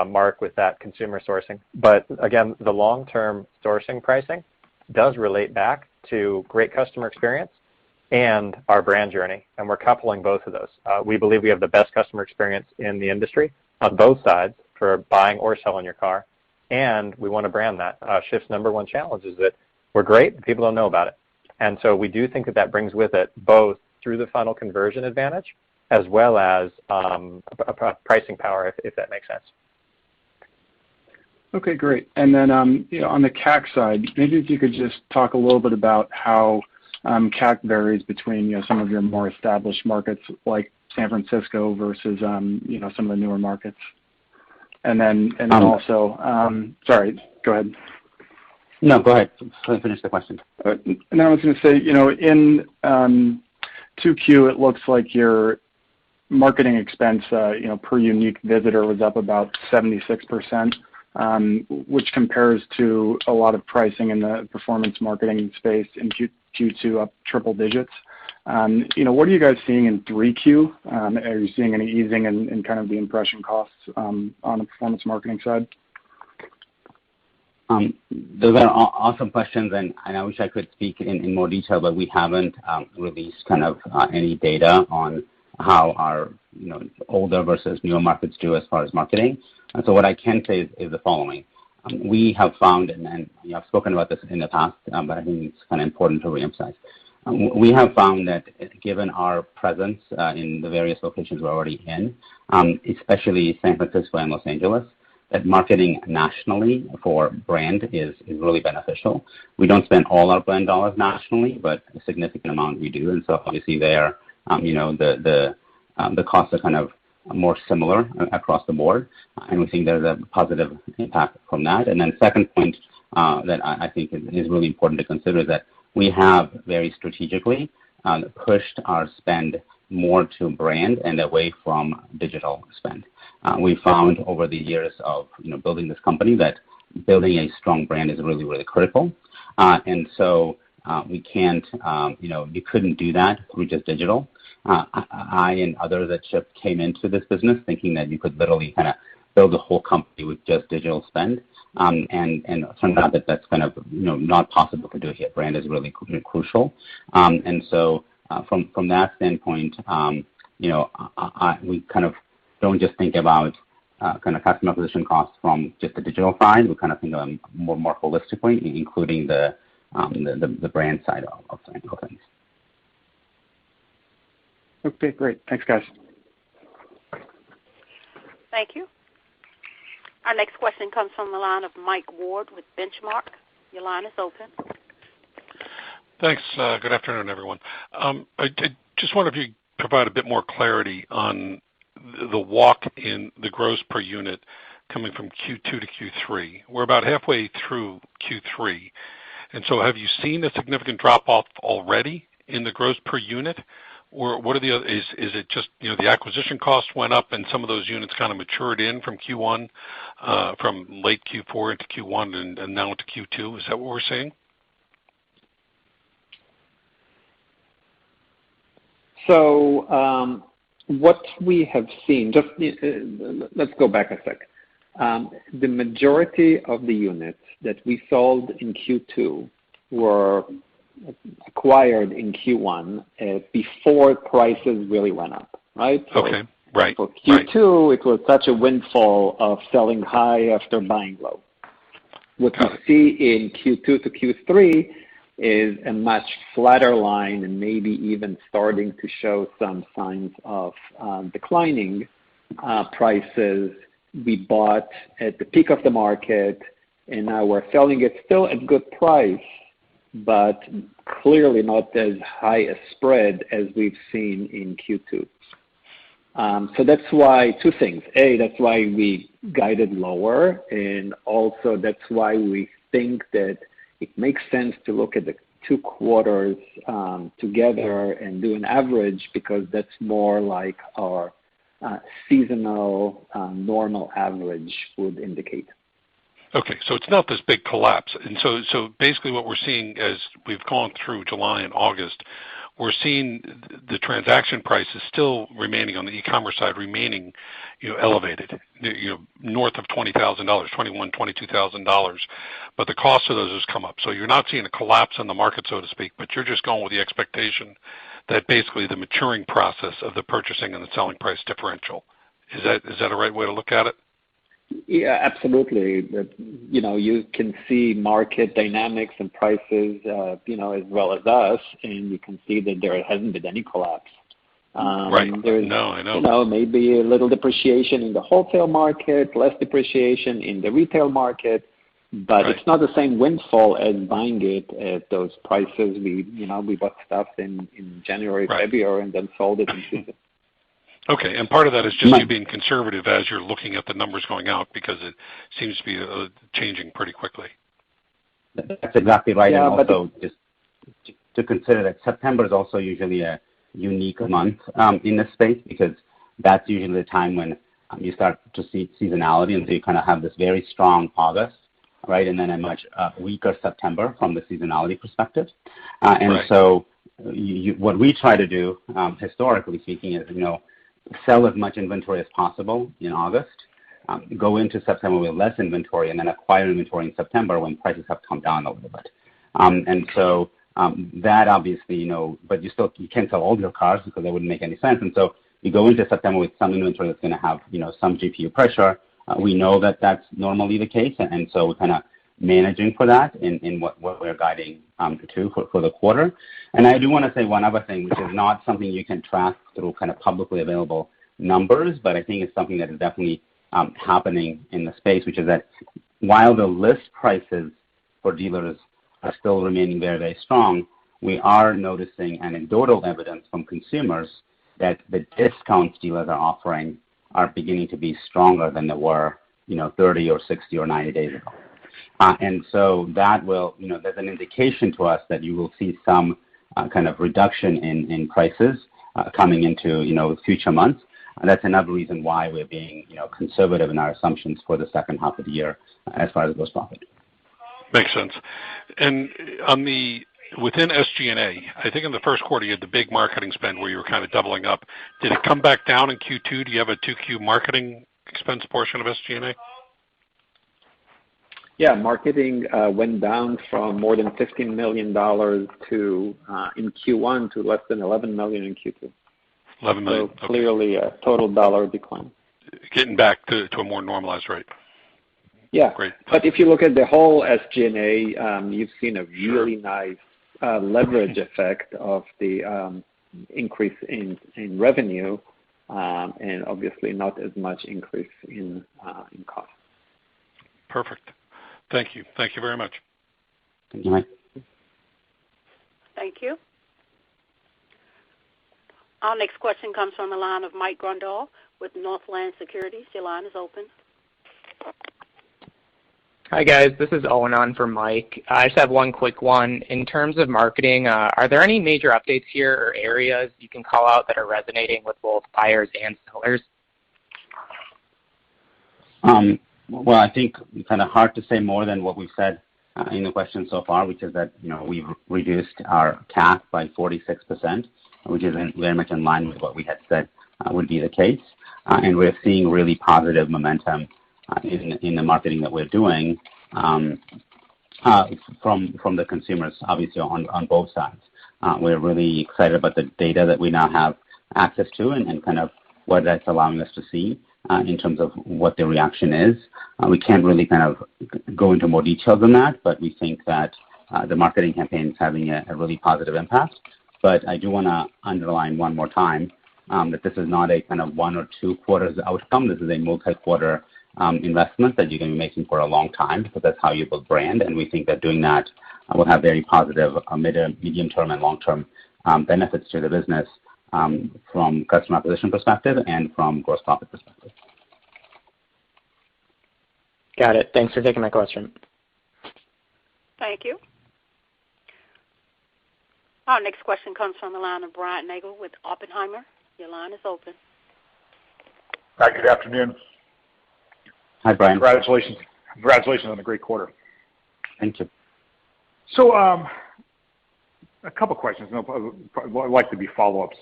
Speaker 1: mark with that consumer sourcing. But again, the long-term sourcing pricing does relate back to great customer experience and our brand journey, and we're coupling both of those. We believe we have the best customer experience in the industry on both sides for buying or selling your car, and we want to brand that. Shift's number one challenge is that we're great, but people don't know about it. And so we do think that that brings with it both through the funnel conversion advantage as well as pricing power, if that makes sense.
Speaker 10: Okay, great. And then on the CAC side, maybe if you could just talk a little bit about how CAC varies between some of your more established markets like San Francisco versus some of the newer markets. And then also, sorry, go ahead.
Speaker 3: No, go ahead. Finish the question.
Speaker 10: And then I was going to say, in 2Q, it looks like your marketing expense, per unique visitor was up about 76%, which compares to a lot of pricing in the performance marketing space in Q2 up triple digits. What are you guys seeing in 3Q? Are you seeing any easing in kind of the impression costs on the performance marketing side?
Speaker 3: Those are awesome questions, and I wish I could speak in more detail, but we haven't released kind of any data on how our older versus newer markets do as far as marketing. And so what I can say is the following. We have found, and I've spoken about this in the past, but I think it's kind of important to reemphasize. We have found that given our presence in the various locations we're already in, especially San Francisco and Los Angeles, that marketing nationally for brand is really beneficial. We don't spend all our brand dollars nationally, but a significant amount we do. And so obviously there, the costs are kind of more similar across the board, and we think there's a positive impact from that. And then second point that I think is really important to consider is that we have very strategically pushed our spend more to brand and away from digital spend. We found over the years of building this company that building a strong brand is really, really critical. And so we can't, you couldn't do that through just digital. I and others at Shift came into this business thinking that you could literally kind of build a whole company with just digital spend. And it turned out that that's kind of not possible to do here. Brand is really crucial. And so from that standpoint, we kind of don't just think about kind of customer acquisition costs from just the digital side. We kind of think of them more holistically, including the brand side of things.
Speaker 10: Okay, great. Thanks, guys.
Speaker 4: Thank you. Our next question comes from the line of Mike Ward with Benchmark. Your line is open.
Speaker 11: Thanks. Good afternoon, everyone. I just wonder if you could provide a bit more clarity on the walk in the gross per unit coming from Q2 to Q3. We're about halfway through Q3, and so have you seen a significant drop-off already in the gross per unit? Or what are the other, is it just, the acquisition cost went up and some of those units kind of matured in from Q1, from late Q4 into Q1 and now into Q2? Is that what we're seeing?
Speaker 2: So what we have seen, just let's go back a sec. The majority of the units that we sold in Q2 were acquired in Q1 before prices really went up, right? So
Speaker 11: okay, right.
Speaker 2: For Q2, it was such a windfall of selling high after buying low. What we see in Q2 to Q3 is a much flatter line and maybe even starting to show some signs of declining prices. We bought at the peak of the market, and now we're selling it still at good price, but clearly not as high a spread as we've seen in Q2. So that's why, two things. A, that's why we guided lower, and also that's why we think that it makes sense to look at the 2 quarters together and do an average, because that's more like our seasonal normal average would indicate.
Speaker 11: Okay, so it's not this big collapse. And so basically what we're seeing as we've gone through July and August, we're seeing the transaction prices still remaining on the e-commerce side, remaining elevated, north of $20,000, $21,000, $22,000. But the cost of those has come up. So you're not seeing a collapse in the market, so to speak, but you're just going with the expectation that basically the maturing process of the purchasing and the selling price differential. Is that a right way to look at it?
Speaker 2: Yeah, absolutely. You can see market dynamics and prices, as well as us, and you can see that there hasn't been any collapse.
Speaker 11: Right.
Speaker 2: There's,
Speaker 11: no, I know.
Speaker 2: Maybe a little depreciation in the wholesale market, less depreciation in the retail market, but
Speaker 11: Right.
Speaker 2: It's not the same windfall as buying it at those prices. We bought stuff in January,
Speaker 11: Right.
Speaker 2: February, and then sold it in season.
Speaker 11: Okay, and part of that is just you being conservative as you're looking at the numbers going out because it seems to be changing pretty quickly.
Speaker 3: That's exactly right.
Speaker 2: Yeah,
Speaker 3: and also just to consider that September is also usually a unique month in this space because that's usually the time when you start to see seasonality, and so you kind of have this very strong August, right, and then a much weaker September from the seasonality perspective. And so what we try to do, historically speaking, is, sell as much inventory as possible in August, go into September with less inventory, and then acquire inventory in September when prices have come down a little bit. And so that obviously, but you can't sell all your cars because that wouldn't make any sense. And so you go into September with some inventory that's going to have, some GPU pressure. We know that that's normally the case, and so we're kind of managing for that in what we're guiding to for the quarter. And I do want to say one other thing, which is not something you can track through kind of publicly available numbers, but I think it's something that is definitely happening in the space, which is that while the list prices for dealers are still remaining very, very strong, we are noticing anecdotal evidence from consumers that the discounts dealers are offering are beginning to be stronger than they were, 30 or 60 or 90 days ago. And so that will, there's an indication to us that you will see some kind of reduction in prices coming into, future months. And that's another reason why we're being, conservative in our assumptions for the second half of the year as far as gross profit.
Speaker 11: Makes sense. And within SG&A, I think in the first quarter you had the big marketing spend where you were kind of doubling up. Did it come back down in Q2? Do you have a 2Q marketing expense portion of SG&A?
Speaker 2: Yeah, marketing went down from more than $15 million in Q1 to less than $11 million in Q2.
Speaker 11: $11 million.
Speaker 2: So clearly a total dollar decline.
Speaker 11: Getting back to a more normalized rate.
Speaker 2: Yeah,
Speaker 11: great.
Speaker 2: But if you look at the whole SG&A, you've seen a really nice leverage effect of the increase in revenue, and obviously not as much increase in cost.
Speaker 11: Perfect. Thank you. Thank you very much.
Speaker 3: Thank you, Mike.
Speaker 4: Thank you. Our next question comes from the line of Mike Grondahl with Northland Securities. Your line is open.
Speaker 12: Hi, guys. This is Owen on for Mike. I just have one quick one. In terms of marketing, are there any major updates here or areas you can call out that are resonating with both buyers and sellers?
Speaker 3: Well, I think it's kind of hard to say more than what we've said in the question so far, which is that, we've reduced our CAC by 46%, which is very much in line with what we had said would be the case. And we're seeing really positive momentum in the marketing that we're doing from the consumers, obviously, on both sides. We're really excited about the data that we now have access to and kind of what that's allowing us to see in terms of what the reaction is. We can't really kind of go into more detail than that, but we think that the marketing campaign is having a really positive impact. But I do want to underline one more time that this is not a kind of 1 or 2 quarters outcome. This is a multi-quarter investment that you're going to be making for a long time, because that's how you build brand. And we think that doing that will have very positive medium-term and long-term benefits to the business from customer acquisition perspective and from gross profit perspective.
Speaker 12: Got it. Thanks for taking my question.
Speaker 4: Thank you. Our next question comes from the line of Brian Nagel with Oppenheimer. Your line is open.
Speaker 13: Hi, good afternoon.
Speaker 3: Hi, Brian.
Speaker 13: Congratulations on a great quarter.
Speaker 3: Thank you.
Speaker 13: So a couple questions. I'd like to be follow-ups.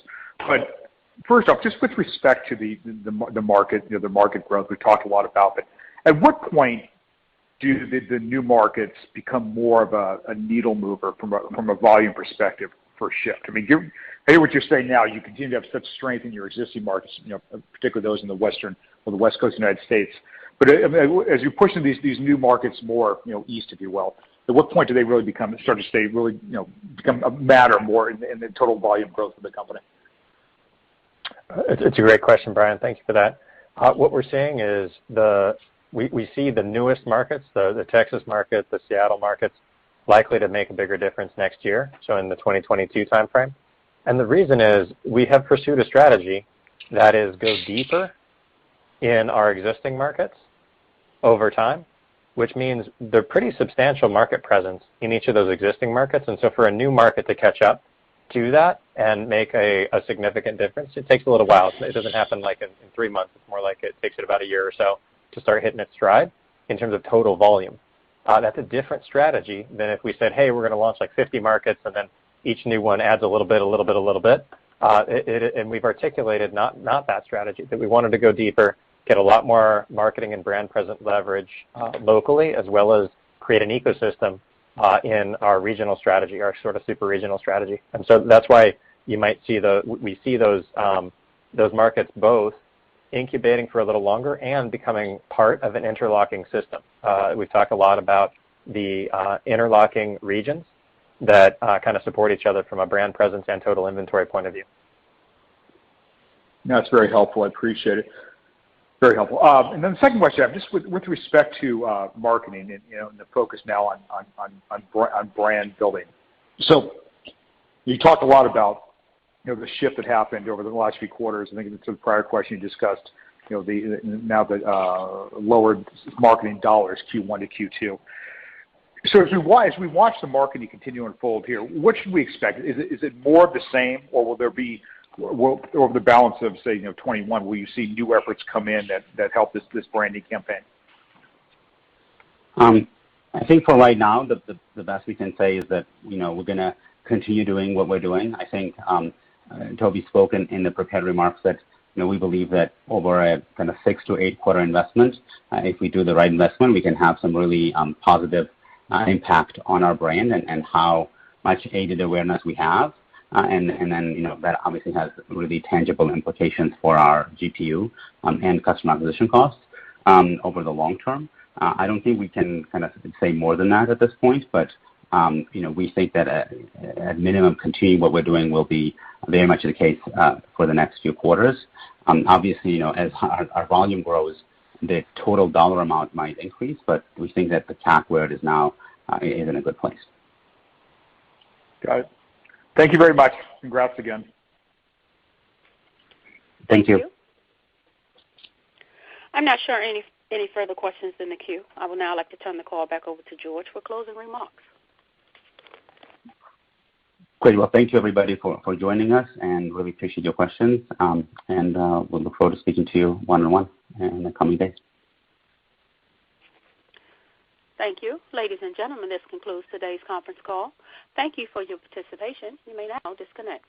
Speaker 13: But first off, just with respect to the market, the market growth we talked a lot about, but at what point do the new markets become more of a needle mover from a volume perspective for Shift? I mean, I hear what you're saying now. You continue to have such strength in your existing markets, particularly those in the Western or the West Coast of the United States. But as you push into these new markets more, east, if you will, at what point do they really start to stay really, become a matter more in the total volume growth of the company?
Speaker 1: It's a great question, Brian. Thank you for that. What we're seeing is we see the newest markets, the Texas market, the Seattle markets, likely to make a bigger difference next year, so in the 2022 timeframe. And the reason is we have pursued a strategy that is go deeper in our existing markets over time, which means they're pretty substantial market presence in each of those existing markets. And so for a new market to catch up to that and make a significant difference, it takes a little while. It doesn't happen like in 3 months. It's more like it takes it about a year or so to start hitting its stride in terms of total volume. That's a different strategy than if we said, hey, we're going to launch like 50 markets and then each new one adds a little bit. And we've articulated not that strategy, that we wanted to go deeper, get a lot more marketing and brand present leverage locally, as well as create an ecosystem in our regional strategy, our sort of super regional strategy. And so that's why you might see we see those markets both incubating for a little longer and becoming part of an interlocking system. We've talked a lot about the interlocking regions that kind of support each other from a brand presence and total inventory point of view.
Speaker 13: No, that's very helpful. I appreciate it. Very helpful. And then the second question I have, just with respect to marketing and the focus now on brand building. So you talked a lot about the shift that happened over the last few quarters. I think in the prior question you discussed the lowered marketing dollars Q1 to Q2. So as we watch the marketing continue to unfold here, what should we expect? Is it more of the same, or will there be over the balance of, say, 21, will you see new efforts come in that help this branding campaign?
Speaker 3: I think for right now, the best we can say is that we're going to continue doing what we're doing. I think Toby spoke in the prepared remarks that we believe that over a kind of 6 to 8 quarter investment, if we do the right investment, we can have some really positive impact on our brand and how much aided awareness we have. And then, that obviously has really tangible implications for our GPU and customer acquisition costs over the long term. I don't think we can kind of say more than that at this point, but we think that at minimum, continuing what we're doing will be very much the case for the next few quarters. Obviously, as our volume grows, the total dollar amount might increase, but we think that the CAC where it is now is in a good place.
Speaker 13: Got it. Thank you very much. Congrats again.
Speaker 3: Thank you.
Speaker 4: I'm not sure any further questions in the queue. I would now like to turn the call back over to George for closing remarks.
Speaker 3: Great. Well, thank you, everybody, for joining us, and really appreciate your questions. And we'll look forward to speaking to you one-on-one in the coming days.
Speaker 4: Thank you. Ladies and gentlemen, this concludes today's conference call. Thank you for your participation. You may now disconnect.